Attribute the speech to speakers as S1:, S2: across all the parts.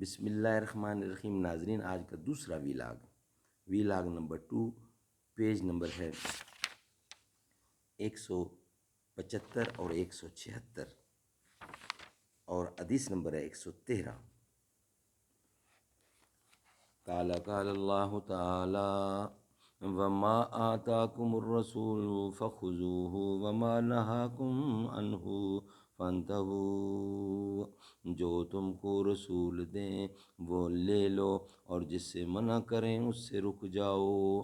S1: بسم اللہ الرحمن الرحیم۔ ناظرین، آج کا دوسرا ویلاگ نمبر 2، پیج نمبر ہے 175 اور 176 اور حدیث نمبر ہے 113۔ قال اللہ تعالی وما آتاکم الرسول فخذوہ وما نہاکم عنہ فانتہوا، جو تم کو رسول دیں وہ لے لو اور جس سے منع کریں اس سے رک جاؤ۔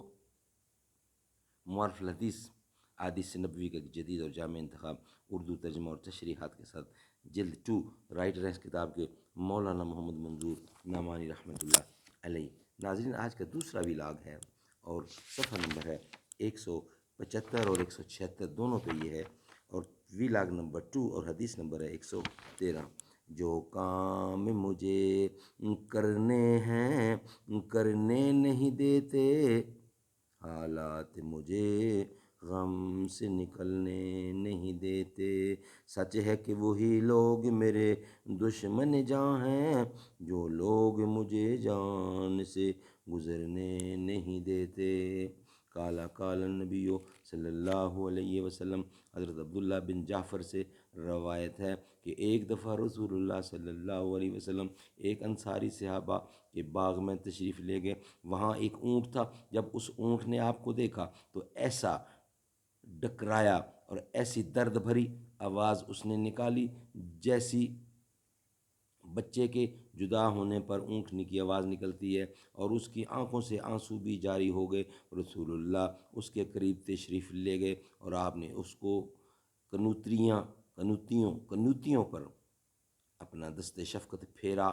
S1: معرف الحدیث احادیث نبوی کا جدید اور جامع انتخاب، اردو ترجمہ اور تشریحات کے ساتھ، جلد 2، رائٹر ہیں اس کتاب کے مولانا محمد منظور نعمانی رحمۃ اللہ علیہ۔ ناظرین، آج کا دوسرا ویلاگ ہے اور صفحہ نمبر ہے 175 اور 176 دونوں پہ یہ ہے، اور ویلاگ نمبر 2 اور حدیث نمبر ہے 113۔ جو کام مجھے کرنے ہیں کرنے نہیں دیتے، حالات مجھے غم سے نکلنے نہیں دیتے، سچ ہے کہ وہی لوگ میرے دشمن جاں ہیں، جو لوگ مجھے جان سے گزرنے نہیں دیتے۔ قال النبی صلی اللہ علیہ وسلم، حضرت عبداللہ بن جعفر سے روایت ہے کہ ایک دفعہ رسول اللہ صلی اللہ علیہ وسلم ایک انصاری صحابہ کے باغ میں تشریف لے گئے۔ وہاں ایک اونٹ تھا۔ جب اس اونٹ نے آپ کو دیکھا تو ایسا ڈکرایا اور ایسی درد بھری آواز اس نے نکالی جیسی بچے کے جدا ہونے پر اونٹنی کی آواز نکلتی ہے، اور اس کی آنکھوں سے آنسو بھی جاری ہو گئے۔ رسول اللہ اس کے قریب تشریف لے گئے اور آپ نے اس کو کنوتیوں پر اپنا دست شفقت پھیرا،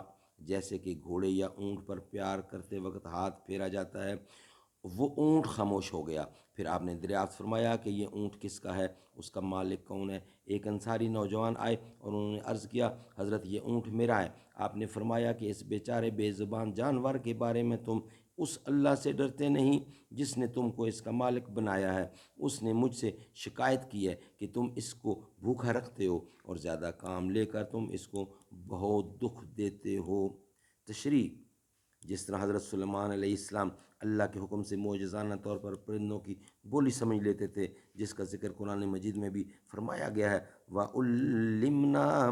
S1: جیسے کہ گھوڑے یا اونٹ پر پیار کرتے وقت ہاتھ پھیرا جاتا ہے۔ وہ اونٹ خاموش ہو گیا۔ پھر آپ نے دریافت فرمایا کہ یہ اونٹ کس کا ہے، اس کا مالک کون ہے؟ ایک انصاری نوجوان آئے اور انہوں نے عرض کیا، حضرت یہ اونٹ میرا ہے۔ آپ نے فرمایا کہ اس بیچارے بے زبان جانور کے بارے میں تم اس اللہ سے ڈرتے نہیں جس نے تم کو اس کا مالک بنایا ہے؟ اس نے مجھ سے شکایت کی ہے کہ تم اس کو بھوکا رکھتے ہو اور زیادہ کام لے کر تم اس کو بہت دکھ دیتے ہو۔ تشریح: جس طرح حضرت سلیمان علیہ السلام اللہ کے حکم سے معجزانہ طور پر پرندوں کی بولی سمجھ لیتے تھے، جس کا ذکر قرآن مجید میں بھی فرمایا گیا ہے، وَعُلِّمْنَا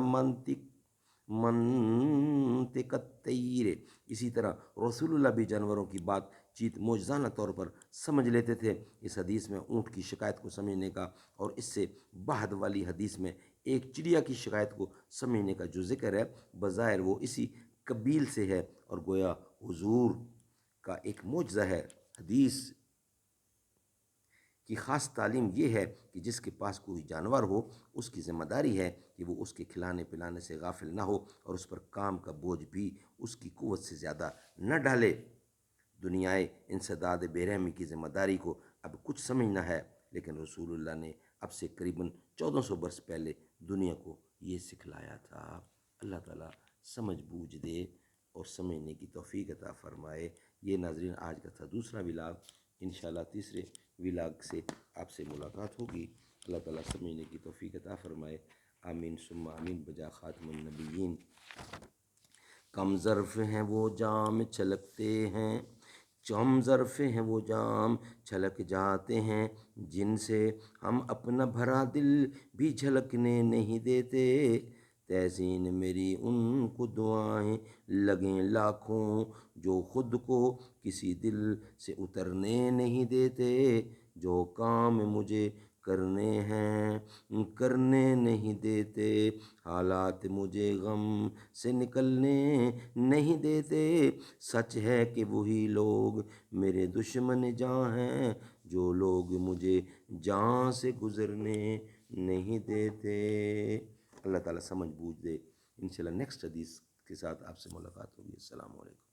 S1: مَنطِقَ الطَّيْرِ۔ اسی طرح رسول اللہ بھی جانوروں کی بات چیت معجزانہ طور پر سمجھ لیتے تھے۔ اس حدیث میں اونٹ کی شکایت کو سمجھنے کا اور اس سے بحد والی حدیث میں ایک چڑیا کی شکایت کو سمجھنے کا جو ذکر ہے، بظاہر وہ اسی قبیل سے ہے اور گویا حضور کا ایک معجزہ ہے۔ حدیث کی خاص تعلیم یہ ہے کہ جس کے پاس کوئی جانور ہو، اس کی ذمہ داری ہے کہ وہ اس کے کھلانے پلانے سے غافل نہ ہو اور اس پر کام کا بوجھ بھی اس کی قوت سے زیادہ نہ ڈالے۔ دنیائے انسداد بے رحمی کی ذمہ داری کو اب کچھ سمجھنا ہے، لیکن رسول اللہ نے اب سے قریباً 1400 برس پہلے دنیا کو یہ سکھلایا تھا۔ اللہ تعالیٰ سمجھ بوجھ دے اور سمجھنے کی توفیق عطا فرمائے۔ یہ ناظرین آج کا تھا دوسرا ویلاگ۔ انشاءاللہ تیسرے ویلاگ سے آپ سے ملاقات ہوگی۔ اللہ تعالیٰ سمجھنے کی توفیق عطا فرمائے، آمین ثم آمین بجا خاتم النبیین۔ کم ظرف ہیں وہ جام چھلکتے ہیں، کم ظرف ہیں وہ جام چھلک جاتے ہیں، جن سے ہم اپنا بھرا دل بھی جھلکنے نہیں دیتے۔ تحسین میری ان کو دعائیں لگیں لاکھوں، جو خود کو کسی دل سے اترنے نہیں دیتے۔ جو کام مجھے کرنے ہیں کرنے نہیں دیتے، حالات مجھے غم سے نکلنے نہیں دیتے، سچ ہے کہ وہی لوگ میرے دشمن جاں ہیں، جو لوگ مجھے جاں سے گزرنے نہیں دیتے۔ اللہ تعالیٰ سمجھ بوجھ دے۔ انشاءاللہ نیکسٹ حدیث کے ساتھ آپ سے ملاقات ہوگی۔ السلام علیکم۔